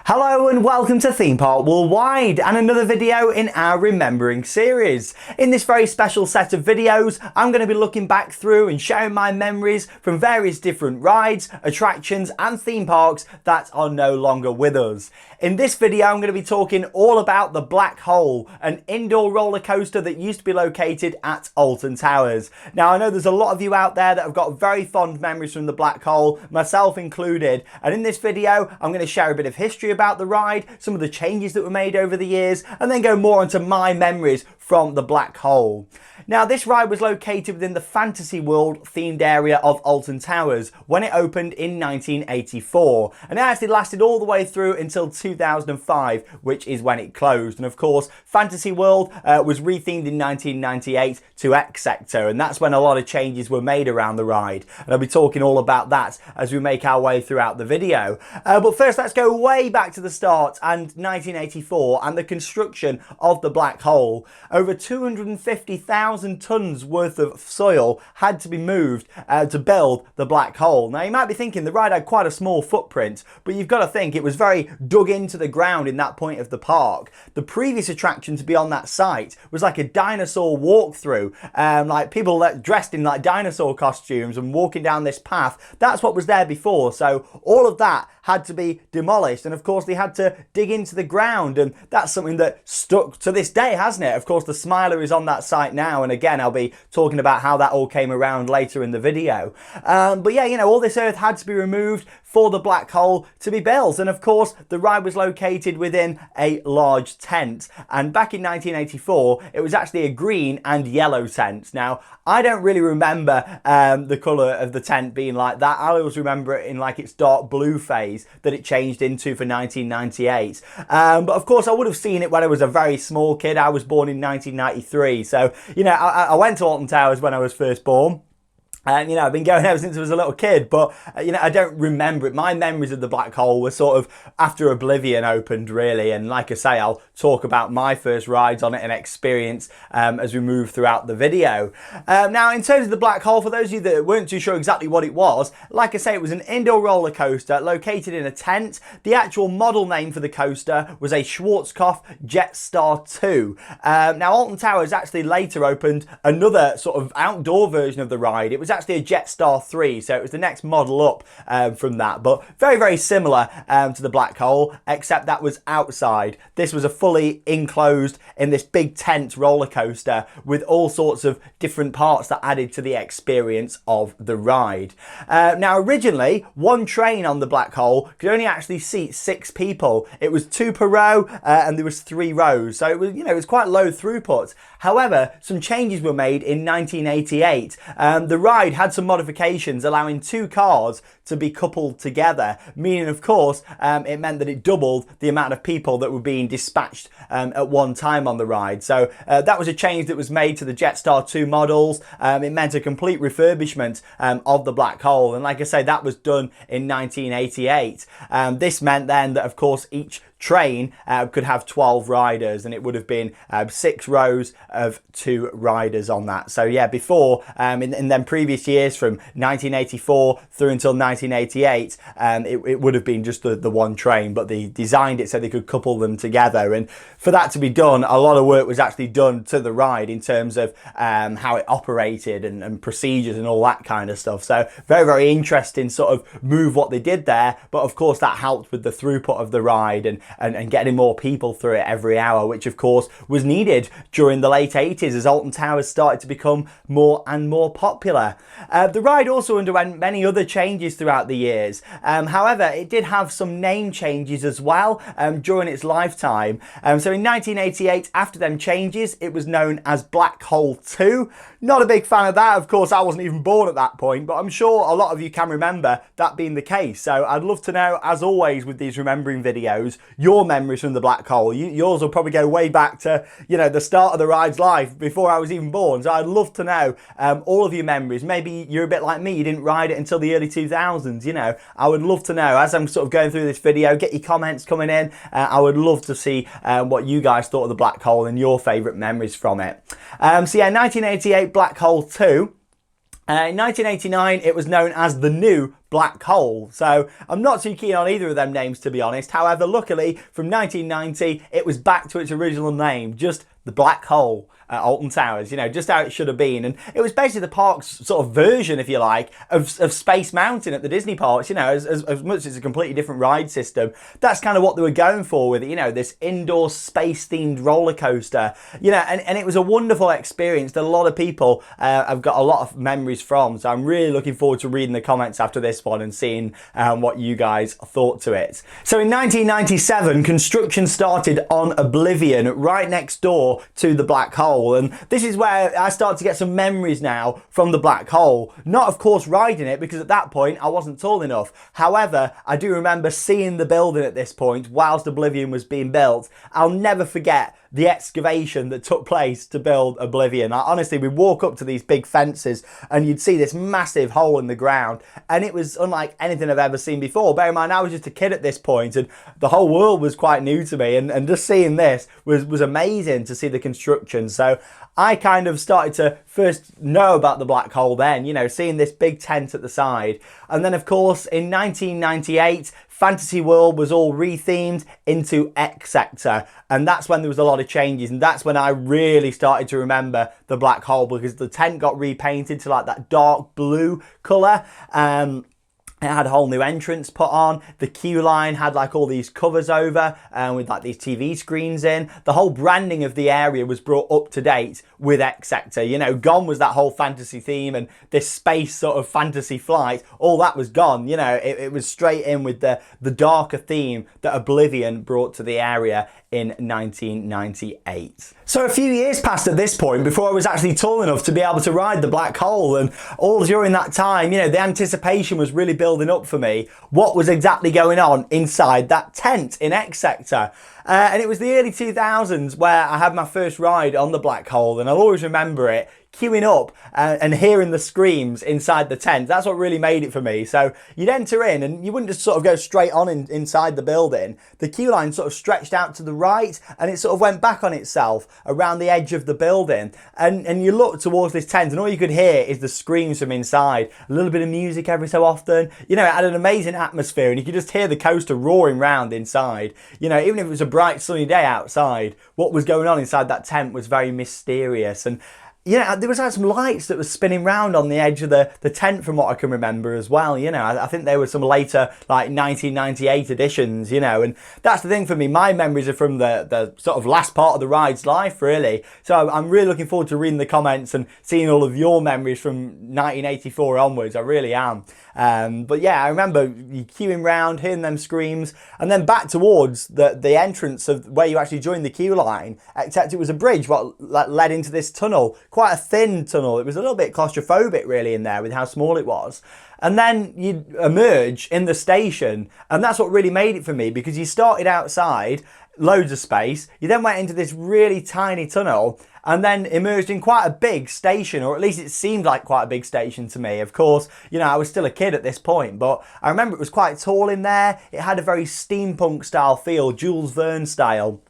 Hello and welcome to Theme Park Worldwide and another video in our Remembering series. In this very special set of videos, I'm going to be looking back through and sharing my memories from various different rides, attractions and theme parks that are no longer with us. In this video, I'm going to be talking all about the Black Hole, an indoor roller coaster that used to be located at Alton Towers. Now, I know there's a lot of you out there that have got very fond memories from the Black Hole, myself included. And in this video, I'm going to share a bit of history about the ride, some of the changes that were made over the years, and then go more into my memories from the Black Hole. Now, this ride was located within the Fantasy World themed area of Alton Towers when it opened in 1984, and it actually lasted all the way through until 2005, which is when it closed. And of course, Fantasy World was rethemed in 1998 to X Sector, and that's when a lot of changes were made around the ride, and I'll be talking all about that as we make our way throughout the video. But first, let's go way back to the start and 1984 and the construction of the Black Hole. Over 250,000 tons worth of soil had to be moved to build the Black Hole. Now, you might be thinking the ride had quite a small footprint, but you've got to think it was very dug into the ground in that point of the park. The previous attraction to be on that site was like a dinosaur walkthrough, like people dressed in like dinosaur costumes and walking down this path. That's what was there before, so all of that had to be demolished, and of course they had to dig into the ground, and that's something that stuck to this day, hasn't it? Of course, the Smiler is on that site now, and again I'll be talking about how that all came around later in the video. But yeah, you know, all this earth had to be removed for the Black Hole to be built, and of course the ride was located within a large tent, and back in 1984 it was actually a green and yellow tent. Now, I don't really remember the colour of the tent being like that. I always remember it in like its dark blue phase that it changed into for 1998. But of course I would have seen it when I was a very small kid. I was born in 1993, so you know, I went to Alton Towers when I was first born. And, you know, I've been going ever since I was a little kid, but, you know, I don't remember it. My memories of the Black Hole were sort of after Oblivion opened, really. And like I say, I'll talk about my first rides on it and experience as we move throughout the video. Now, in terms of the Black Hole, for those of you that weren't too sure exactly what it was, like I say, it was an indoor roller coaster located in a tent. The actual model name for the coaster was a Schwarzkopf Jetstar 2. Now, Alton Towers actually later opened another sort of outdoor version of the ride. It was actually a Jetstar 3, so it was the next model up from that, but very, very similar to the Black Hole, except that was outside. This was a fully enclosed in this big tent roller coaster with all sorts of different parts that added to the experience of the ride. Now, originally, one train on the Black Hole could only actually seat 6 people. It was 2 per row, and there was 3 rows, so it was, you know, it was quite low throughput. However, some changes were made in 1988. The ride had some modifications allowing 2 cars to be coupled together, meaning of course it meant that it doubled the amount of people that were being dispatched at one time on the ride. So that was a change that was made to the Jetstar 2 models. It meant a complete refurbishment of the Black Hole, and like I say, that was done in 1988. This meant then that of course each train could have 12 riders, and it would have been 6 rows of 2 riders on that. So yeah, before in then previous years from 1984 through until 1988, it would have been just the one train, but they designed it so they could couple them together. And for that to be done, a lot of work was actually done to the ride in terms of how it operated and procedures and all that kind of stuff. So very, very interesting sort of move what they did there, but of course that helped with the throughput of the ride and getting more people through it every hour, which of course was needed during the late 80s as Alton Towers started to become more and more popular. The ride also underwent many other changes throughout the years. However, it did have some name changes as well during its lifetime. So in 1988, after them changes, it was known as Black Hole 2. Not a big fan of that. Of course, I wasn't even born at that point, but I'm sure a lot of you can remember that being the case. So I'd love to know, as always with these remembering videos, your memories from the Black Hole. Yours will probably go way back to, you know, the start of the ride's life before I was even born. So I'd love to know all of your memories. Maybe you're a bit like me, you didn't ride it until the early 2000s, you know. I would love to know, as I'm sort of going through this video, get your comments coming in. I would love to see what you guys thought of the Black Hole and your favourite memories from it. So yeah, 1988 Black Hole 2. In 1989, it was known as the New Black Hole. So I'm not too keen on either of them names, to be honest. However, luckily, from 1990, it was back to its original name, just the Black Hole at Alton Towers, you know, just how it should have been. And it was basically the park's sort of version, if you like, of Space Mountain at the Disney parks, you know, as much as it's a completely different ride system. That's kind of what they were going for with it, you know, this indoor space-themed roller coaster, you know, and it was a wonderful experience that a lot of people have got a lot of memories from. So I'm really looking forward to reading the comments after this one and seeing what you guys thought to it. So in 1997, construction started on Oblivion, right next door to the Black Hole. And this is where I start to get some memories now from the Black Hole. Not, of course, riding it, because at that point I wasn't tall enough. However, I do remember seeing the building at this point whilst Oblivion was being built. I'll never forget the excavation that took place to build Oblivion. Honestly, we'd walk up to these big fences and you'd see this massive hole in the ground, and it was unlike anything I've ever seen before. Bear in mind, I was just a kid at this point and the whole world was quite new to me, and just seeing this was amazing to see the construction. So I kind of started to first know about the Black Hole then, you know, seeing this big tent at the side. And then, of course, in 1998, Fantasy World was all rethemed into X Sector, and that's when there was a lot of changes, and that's when I really started to remember the Black Hole, because the tent got repainted to like that dark blue colour. It had a whole new entrance put on. The queue line had like all these covers over with like these TV screens in. The whole branding of the area was brought up to date with X Sector. You know, gone was that whole fantasy theme and this space sort of fantasy flight. All that was gone. You know, it was straight in with the darker theme that Oblivion brought to the area in 1998. So a few years passed at this point before I was actually tall enough to be able to ride the Black Hole, and all during that time, you know, the anticipation was really building up for me. What was exactly going on inside that tent in X Sector? And it was the early 2000s where I had my first ride on the Black Hole, and I'll always remember it, queuing up and hearing the screams inside the tent. That's what really made it for me. So you'd enter in and you wouldn't just sort of go straight on inside the building. The queue line sort of stretched out to the right and it sort of went back on itself around the edge of the building. And you look towards this tent and all you could hear is the screams from inside. A little bit of music every so often. You know, it had an amazing atmosphere and you could just hear the coaster roaring round inside. You know, even if it was a bright sunny day outside, what was going on inside that tent was very mysterious. And yeah, there was like some lights that was spinning round on the edge of the tent from what I can remember as well. You know, I think there were some later like 1998 editions, you know, and that's the thing for me. My memories are from the sort of last part of the ride's life, really. So I'm really looking forward to reading the comments and seeing all of your memories from 1984 onwards. I really am. But yeah, I remember you queuing round, hearing them screams, and then back towards the entrance of where you actually joined the queue line, except it was a bridge what led into this tunnel. Quite a thin tunnel. It was a little bit claustrophobic really in there with how small it was. And then you'd emerge in the station, and that's what really made it for me, because you started outside, loads of space, you then went into this really tiny tunnel and then emerged in quite a big station, or at least it seemed like quite a big station to me. Of course, you know, I was still a kid at this point, but I remember it was quite tall in there. It had a very steampunk style feel, Jules Verne style.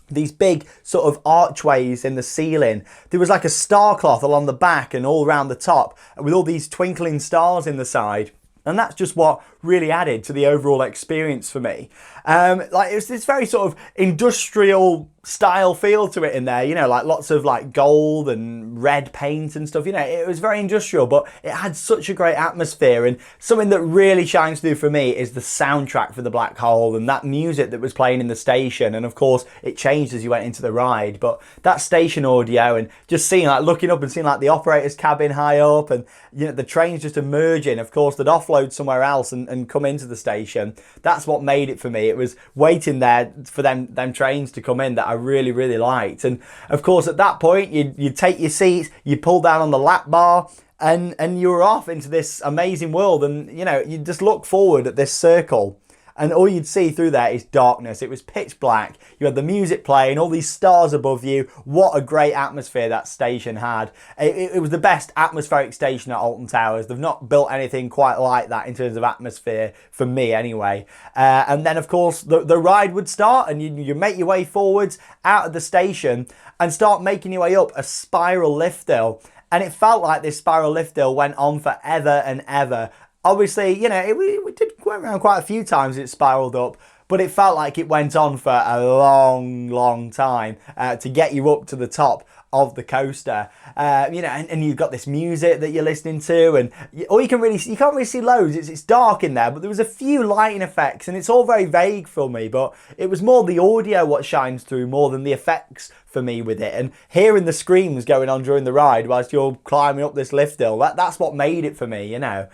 These big sort of archways in the ceiling. There was like a star cloth along the back and all around the top with all these twinkling stars in the side. And that's just what really added to the overall experience for me. Like it was this very sort of industrial style feel to it in there, you know, like lots of like gold and red paint and stuff, you know, it was very industrial, but it had such a great atmosphere. And something that really shines through for me is the soundtrack for the Black Hole and that music that was playing in the station. And of course it changed as you went into the ride, but that station audio and just seeing like looking up and seeing like the operator's cabin high up and, you know, the trains just emerging, of course they'd offload somewhere else and come into the station. That's what made it for me. It was waiting there for them trains to come in that I really liked. And of course at that point you'd take your seats, you pull down on the lap bar and you were off into this amazing world. And you know, you just look forward at this circle and all you'd see through there is darkness. It was pitch black. You had the music playing, all these stars above you. What a great atmosphere that station had. It was the best atmospheric station at Alton Towers. They've not built anything quite like that in terms of atmosphere, for me anyway. And then of course the ride would start and you make your way forwards out of the station and start making your way up a spiral lift hill. and it felt like this spiral lift hill went on forever and ever. Obviously, you know, it did go around quite a few times, it spiraled up, but it felt like it went on for a long time to get you up to the top of the coaster. You know, and you've got this music that you're listening to, and all you can't really see loads. It's dark in there, but there was a few lighting effects, and it's all very vague for me, but it was more the audio what shines through more than the effects for me with it. And hearing the screams going on during the ride whilst you're climbing up this lift hill, that's what made it for me, you know.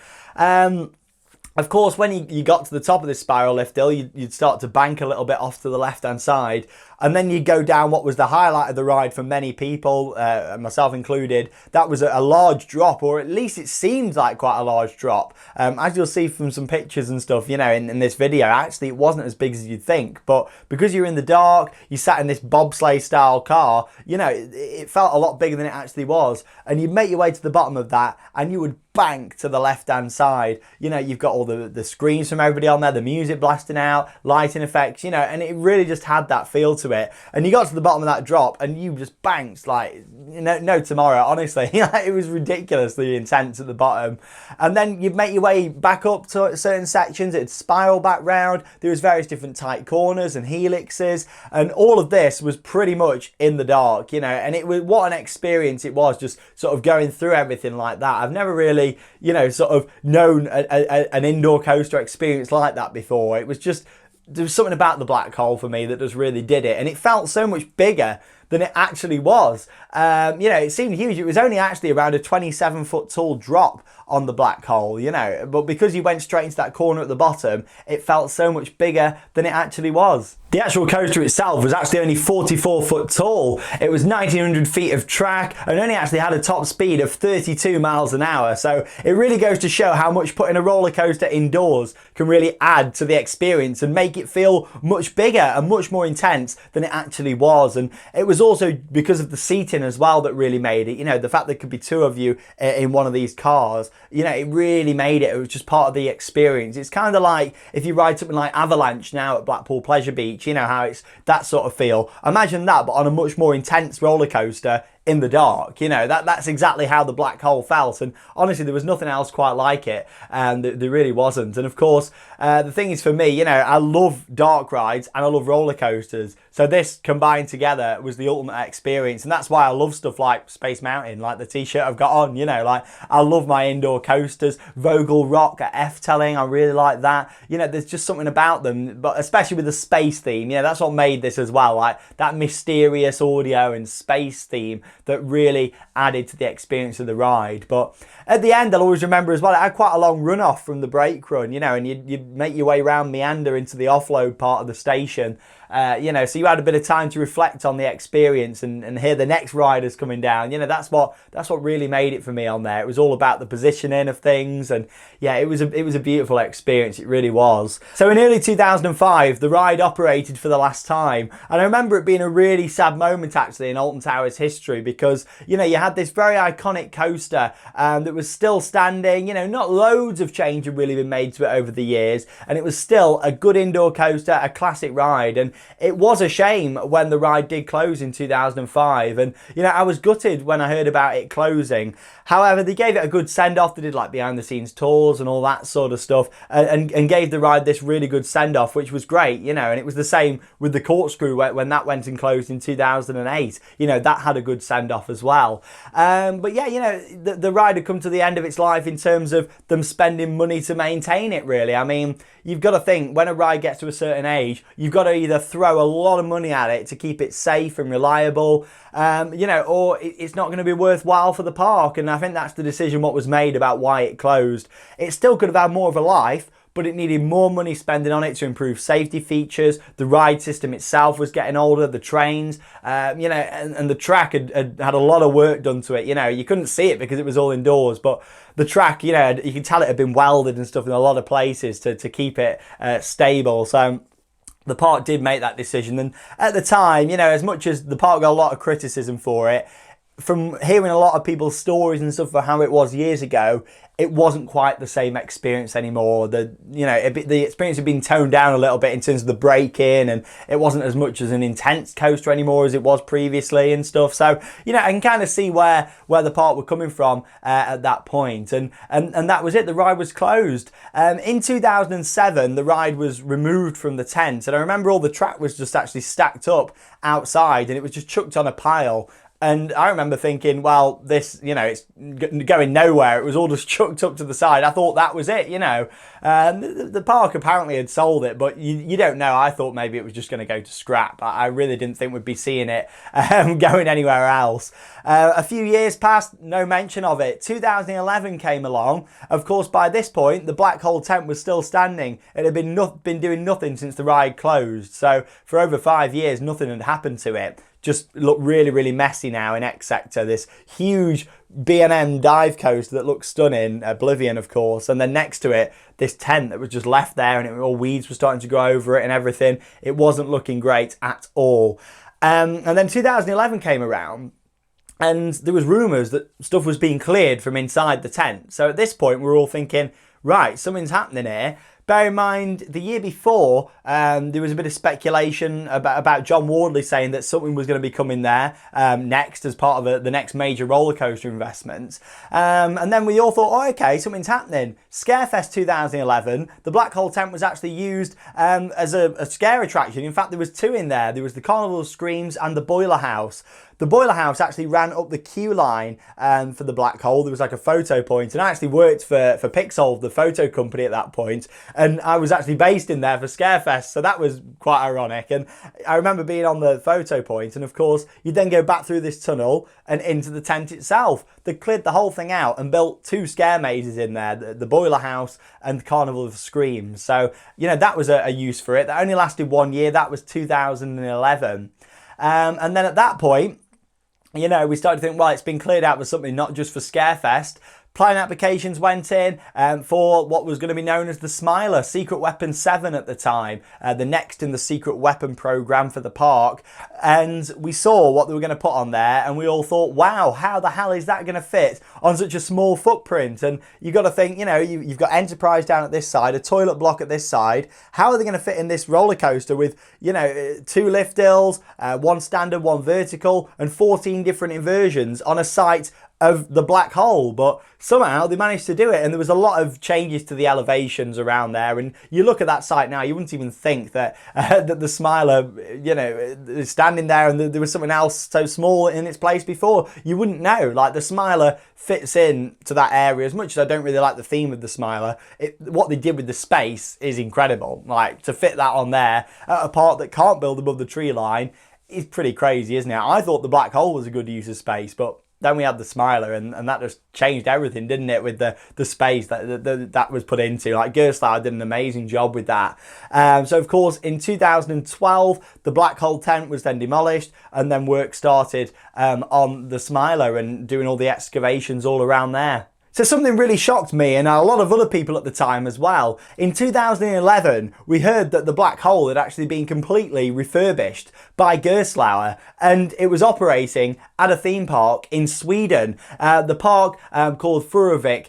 Of course, when you got to the top of this spiral lift hill, you'd start to bank a little bit off to the left-hand side, and then you'd go down what was the highlight of the ride for many people, myself included. That was a large drop, or at least it seemed like quite a large drop. As you'll see from some pictures and stuff, you know, in this video, actually it wasn't as big as you'd think, but because you're in the dark, you sat in this bobsleigh style car, you know, it felt a lot bigger than it actually was, and you'd make your way to the bottom of that, and you would bank to the left-hand side. You know, you've got all the screens from everybody on there, the music blasting out, lighting effects, you know, and it really just had that feel to it. And you got to the bottom of that drop and you just banked like no tomorrow, honestly. It was ridiculously intense at the bottom. And then you'd make your way back up to certain sections, it'd spiral back round. There was various different tight corners and helixes, and all of this was pretty much in the dark, you know, and it was, what an experience it was, just sort of going through everything like that. I've never really, you know, sort of known an indoor coaster experience like that before. It was just, there was something about the black hole for me that just really did it, and it felt so much bigger than it actually was. You know, it seemed huge. It was only actually around a 27-foot tall drop on the black hole, you know, but because you went straight into that corner at the bottom, it felt so much bigger than it actually was. The actual coaster itself was actually only 44 foot tall. It was 1900 feet of track and only actually had a top speed of 32 miles an hour. So it really goes to show how much putting a roller coaster indoors can really add to the experience and make it feel much bigger and much more intense than it actually was. And it was also because of the seating as well that really made it, you know, the fact there could be two of you in one of these cars, you know, it really made it. It was just part of the experience. It's kind of like if you ride something like Avalanche now at Blackpool Pleasure Beach, you know how it's that sort of feel. Imagine that, but on a much more intense roller coaster in the dark, you know, that's exactly how the black hole felt. And honestly, there was nothing else quite like it, and there really wasn't. And of course, the thing is, for me, you know, I love dark rides and I love roller coasters, so this combined together was the ultimate experience. And that's why I love stuff like Space Mountain, like the t-shirt I've got on, you know, like I love my indoor coasters. Vogel Rock at F-Telling, I really like that. You know, there's just something about them, but especially with the space theme, you know, that's what made this as well, like that mysterious audio and space theme that really added to the experience of the ride. But at the end, I'll always remember as well, it had quite a long run off from the brake run, you know, and you'd make your way around, meander into the offload part of the station. You know, so you had a bit of time to reflect on the experience and hear the next riders coming down. You know, that's what really made it for me on there. It was all about the positioning of things, and yeah, it was a beautiful experience. It really was. So in early 2005, the ride operated for the last time, and I remember it being a really sad moment actually in Alton Towers history, because you know, you had this very iconic coaster that was still standing. You know, not loads of change had really been made to it over the years, and it was still a good indoor coaster, a classic ride. And it was a shame when the ride did close in 2005, and you know, I was gutted when I heard about it closing. However, they gave it a good send-off. They did like behind the scenes tours and all that sort of stuff, and gave the ride this really good send-off, which was great, you know. And it was the same with the Corkscrew when that went and closed in 2008. You know, that had a good send-off as well. But yeah, you know, the ride had come to the end of its life in terms of them spending money to maintain it, really. I mean, you've got to think, when a ride gets to a certain age, you've got to either throw a lot of money at it to keep it safe and reliable, you know, or it's not going to be worthwhile for the park. And I think that's the decision what was made about why it closed. It still could have had more of a life, but it needed more money spending on it to improve safety features. The ride system itself was getting older, the trains, you know, and the track had a lot of work done to it. You know, you couldn't see it because it was all indoors, but the track, you know, you can tell it had been welded and stuff in a lot of places to keep it stable. So the park did make that decision. And at the time, you know, as much as the park got a lot of criticism for it, from hearing a lot of people's stories and stuff for how it was years ago, it wasn't quite the same experience anymore. The experience had been toned down a little bit in terms of the break-in, and it wasn't as much as an intense coaster anymore as it was previously and stuff. So, you know, I can kind of see where the park were coming from at that point. And that was it. The ride was closed. In 2007, the ride was removed from the tent. And I remember all the track was just actually stacked up outside, and it was just chucked on a pile. And I remember thinking, well, this, you know, it's going nowhere. It was all just chucked up to the side. I thought that was it, you know. The park apparently had sold it, but you don't know. I thought maybe it was just going to go to scrap. I really didn't think we'd be seeing it going anywhere else. A few years passed, no mention of it. 2011 came along. Of course, by this point, the black hole tent was still standing. It had been doing nothing since the ride closed. So for over 5 years, nothing had happened to it. Just look really, really messy now in X Sector. This huge B&M dive coaster that looks stunning, Oblivion of course, and then next to it, this tent that was just left there, and all weeds were starting to grow over it and everything. It wasn't looking great at all. And then 2011 came around, and there was rumours that stuff was being cleared from inside the tent. So at this point, we were all thinking, right, something's happening here. Bear in mind, the year before, there was a bit of speculation about John Wardley saying that something was going to be coming there next as part of the next major roller coaster investments. And then we all thought, oh, okay, something's happening. Scarefest 2011, the black hole tent was actually used as a scare attraction. In fact, there was two in there. There was the Carnival of Screams and the Boiler House. The Boiler House actually ran up the queue line for the black hole. There was like a photo point, and I actually worked for Pixel, the photo company at that point, and I was actually based in there for Scarefest, so that was quite ironic. And I remember being on the photo point, and of course, you'd then go back through this tunnel and into the tent itself. They cleared the whole thing out and built two scare mazes in there, the Boiler House and Carnival of Screams. So, you know, that was a use for it. That only lasted 1 year. That was 2011. And then at that point, you know, we started to think, well, it's been cleared out for something, not just for Scarefest. Planning applications went in for what was going to be known as the Smiler, Secret Weapon 7 at the time, the next in the Secret Weapon program for the park. And we saw what they were going to put on there, and we all thought, wow, how the hell is that going to fit on such a small footprint? And you've got to think, you know, you've got Enterprise down at this side, a toilet block at this side. How are they going to fit in this roller coaster with, you know, 2 lift hills, 1 standard, 1 vertical, and 14 different inversions on a site of the black hole? But somehow they managed to do it, and there was a lot of changes to the elevations around there. And you look at that site now, you wouldn't even think that that the Smiler, you know, is standing there and there was something else so small in its place before. You wouldn't know. Like, the Smiler fits in to that area. As much as I don't really like the theme of the Smiler, what they did with the space is incredible. Like, to fit that on there at a park that can't build above the tree line is pretty crazy, isn't it? I thought the black hole was a good use of space, but then we had the Smiler, and that just changed everything, didn't it, with the space that was put into. Like, Gerstlauer did an amazing job with that. So, of course, in 2012, the black hole tent was then demolished, and then work started on the Smiler and doing all the excavations all around there. So something really shocked me and a lot of other people at the time as well. In 2011, we heard that the black hole had actually been completely refurbished by Gerstlauer, and it was operating at a theme park in Sweden. The park called Furuvik,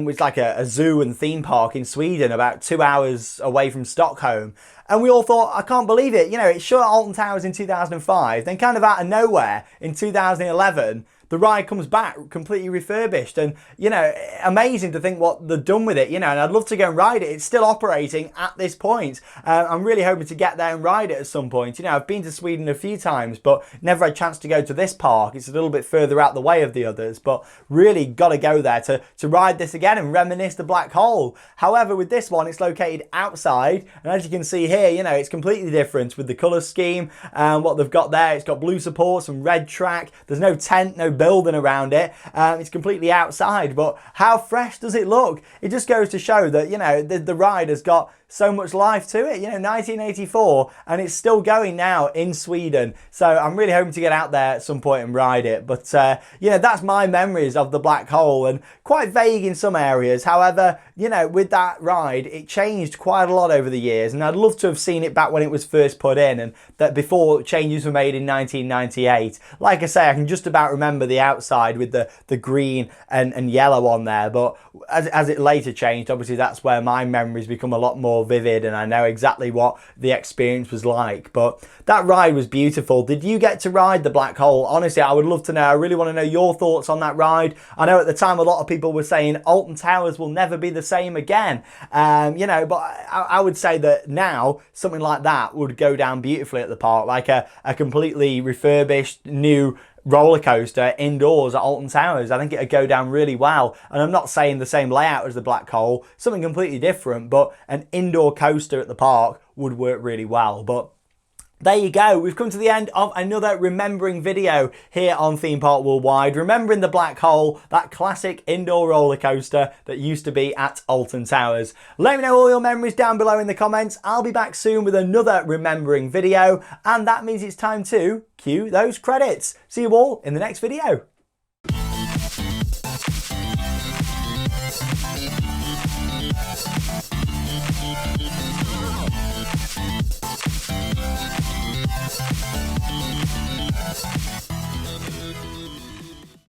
which is like a zoo and theme park in Sweden, about 2 hours away from Stockholm. And we all thought, I can't believe it. You know, it shut Alton Towers in 2005, then kind of out of nowhere in 2011, the ride comes back completely refurbished, and, you know, amazing to think what they've done with it, you know, and I'd love to go and ride it. It's still operating at this point. I'm really hoping to get there and ride it at some point. You know, I've been to Sweden a few times, but never had a chance to go to this park. It's a little bit further out the way of the others, but really got to go there to ride this again and reminisce the black hole. However, with this one, it's located outside, and as you can see here, you know, it's completely different with the colour scheme and what they've got there. It's got blue supports and red track. There's no tent, no building around it. It's completely outside, but how fresh does it look? It just goes to show that, you know, the ride has got so much life to it. 1984, and it's still going now in Sweden. So I'm really hoping to get out there at some point and ride it. But that's my memories of the black hole, and quite vague in some areas. However, with that ride, it changed quite a lot over the years, and I'd love to have seen it back when it was first put in, and that before changes were made in 1998. Like I say, I can just about remember the outside with the green and yellow on there, but as it later changed, obviously that's where my memories become a lot more vivid, and I know exactly what the experience was like. But that ride was beautiful. Did you get to ride the black hole? Honestly, I would love to know. I really want to know your thoughts on that ride. I know at the time a lot of people were saying Alton Towers will never be the same again, but I would say that now something like that would go down beautifully at the park, like a completely refurbished new roller coaster indoors at Alton Towers. I think it'd go down really well. And I'm not saying the same layout as the black hole, something completely different, but an indoor coaster at the park would work really well. But there you go, we've come to the end of another remembering video here on Theme Park Worldwide, remembering the black hole, that classic indoor roller coaster that used to be at Alton Towers. Let me know all your memories down below in the comments. I'll be back soon with another remembering video, and that means it's time to cue those credits. See you all in the next video.